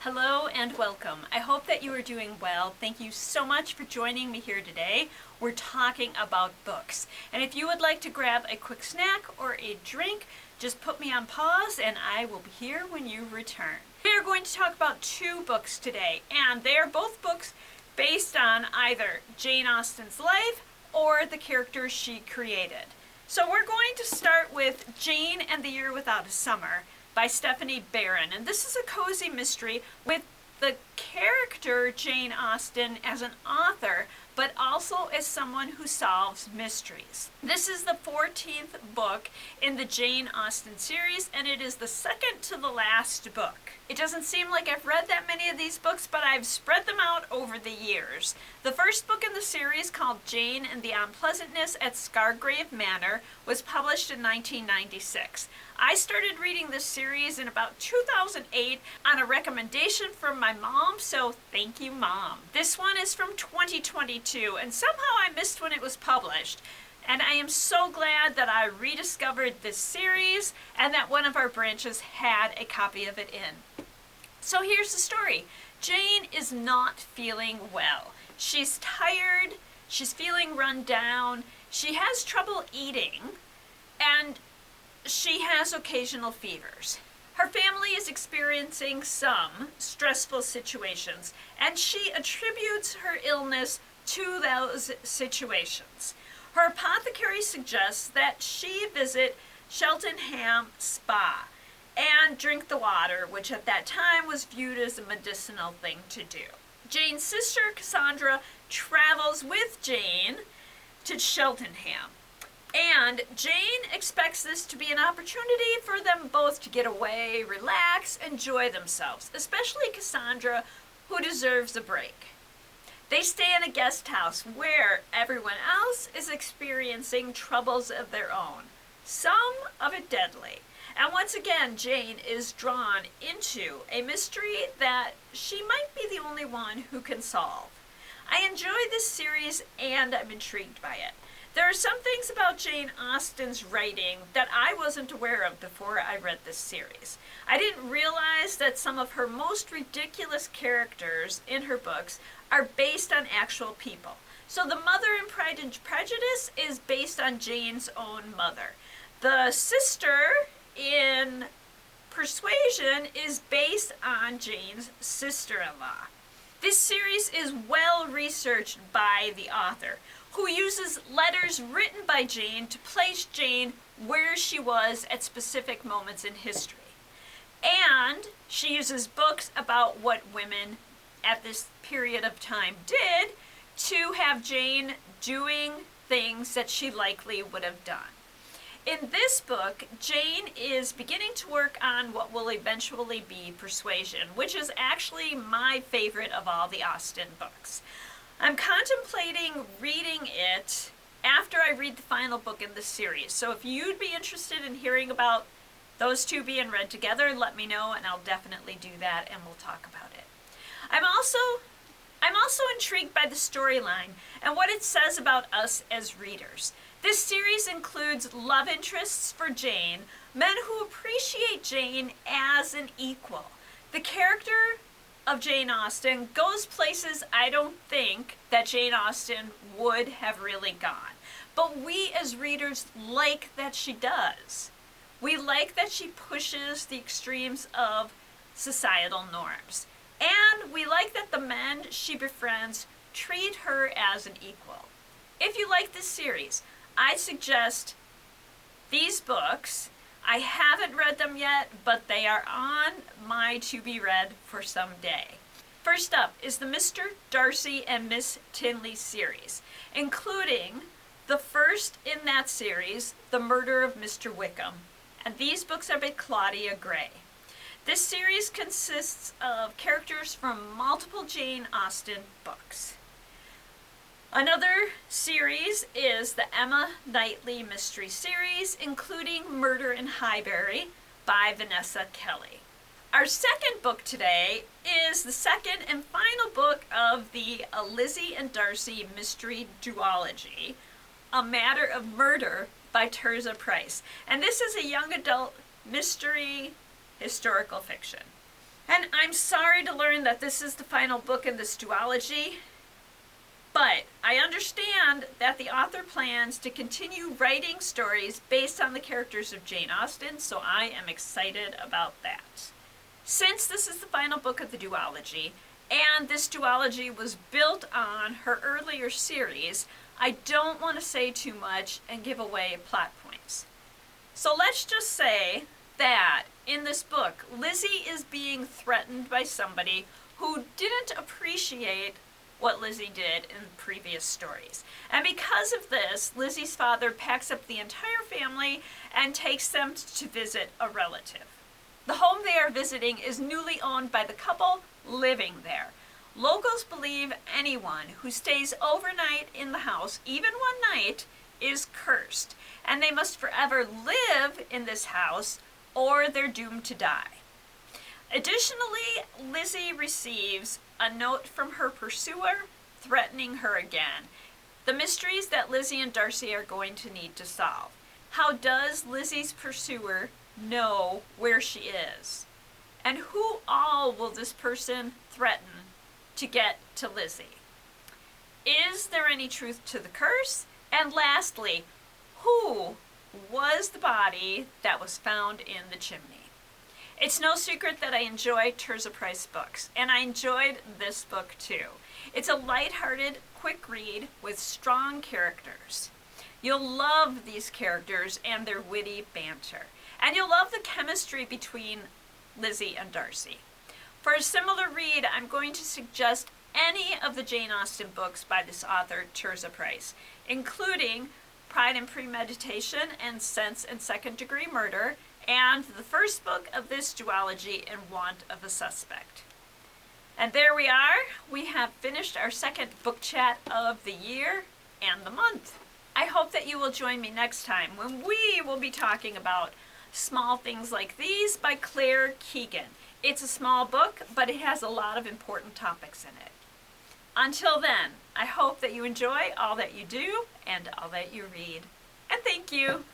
Hello and welcome. I hope that you are doing well. Thank you so much for joining me here today. We're talking about books. And if you would like to grab a quick snack or a drink, just put me on pause and I will be here when you return. We are going to talk about two books today, and they are both books based on either Jane Austen's life or the characters she created. So we're going to start with Jane and the Year Without a Summer by Stephanie Barron. And this is a cozy mystery with the character Jane Austen as an author, but also as someone who solves mysteries. This is the 14th book in the Jane Austen series, and it is the second to the last book. It doesn't seem like I've read that many of these books, but I've spread them out over the years. The first book in the series, called Jane and the Unpleasantness at Scargrave Manor, was published in 1996. I started reading this series in about 2008 on a recommendation from my mom, so thank you, Mom. This one is from 2022, and somehow I missed when it was published. And I am so glad that I rediscovered this series and that one of our branches had a copy of it in. So here's the story. Jane is not feeling well. She's tired, she's feeling run down, she has trouble eating, and she has occasional fevers. Her family is experiencing some stressful situations, and she attributes her illness to those situations. Her apothecary suggests that she visit Cheltenham Spa and drink the water, which at that time was viewed as a medicinal thing to do. Jane's sister, Cassandra, travels with Jane to Cheltenham. And Jane expects this to be an opportunity for them both to get away, relax, enjoy themselves, especially Cassandra, who deserves a break. They stay in a guest house where everyone else is experiencing troubles of their own, some of it deadly. And once again, Jane is drawn into a mystery that she might be the only one who can solve. I enjoy this series and I'm intrigued by it. There are some things about Jane Austen's writing that I wasn't aware of before I read this series. I didn't realize that some of her most ridiculous characters in her books are based on actual people. So the mother in Pride and Prejudice is based on Jane's own mother. The sister in Persuasion is based on Jane's sister-in-law. This series is well researched by the author, who uses letters written by Jane to place Jane where she was at specific moments in history. And she uses books about what women at this period of time did to have Jane doing things that she likely would have done. In this book, Jane is beginning to work on what will eventually be Persuasion, which is actually my favorite of all the Austen books. I'm contemplating reading it after I read the final book in the series. So if you'd be interested in hearing about those two being read together, let me know and I'll definitely do that and we'll talk about it. I'm also intrigued by the storyline and what it says about us as readers. This series includes love interests for Jane, men who appreciate Jane as an equal. The character of Jane Austen goes places I don't think that Jane Austen would have really gone. But we as readers like that she does. We like that she pushes the extremes of societal norms. And we like that the men she befriends treat her as an equal. If you like this series, I suggest these books. I haven't read them yet, but they are on my to-be-read for someday. First up is the Mr. Darcy and Miss Tinley series, including the first in that series, The Murder of Mr. Wickham. And these books are by Claudia Gray. This series consists of characters from multiple Jane Austen books. Another series is the Emma Knightley Mystery Series, including Murder in Highbury by Vanessa Kelly. Our second book today is the second and final book of the Lizzie and Darcy Mystery Duology, A Matter of Murder by Tirzah Price. And this is a young adult mystery historical fiction. And I'm sorry to learn that this is the final book in this duology, but I understand that the author plans to continue writing stories based on the characters of Jane Austen, so I am excited about that. Since this is the final book of the duology, and this duology was built on her earlier series, I don't want to say too much and give away plot points. So let's just say that in this book, Lizzie is being threatened by somebody who didn't appreciate what Lizzie did in previous stories. And because of this, Lizzie's father packs up the entire family and takes them to visit a relative. The home they are visiting is newly owned by the couple living there. Locals believe anyone who stays overnight in the house, even one night, is cursed, and they must forever live in this house or they're doomed to die. Additionally, Lizzie receives a note from her pursuer threatening her again. The mysteries that Lizzie and Darcy are going to need to solve. How does Lizzie's pursuer know where she is? And who all will this person threaten to get to Lizzie? Is there any truth to the curse? And lastly, who was the body that was found in the chimney? It's no secret that I enjoy Tirzah Price books, and I enjoyed this book too. It's a lighthearted, quick read with strong characters. You'll love these characters and their witty banter, and you'll love the chemistry between Lizzie and Darcy. For a similar read, I'm going to suggest any of the Jane Austen books by this author, Tirzah Price, including Pride and Premeditation and Sense and Second Degree Murder, and the first book of this duology, In Want of a Suspect. And there we are. We have finished our second book chat of the year and the month. I hope that you will join me next time when we will be talking about Small Things Like These by Claire Keegan. It's a small book, but it has a lot of important topics in it. Until then, I hope that you enjoy all that you do and all that you read. And thank you.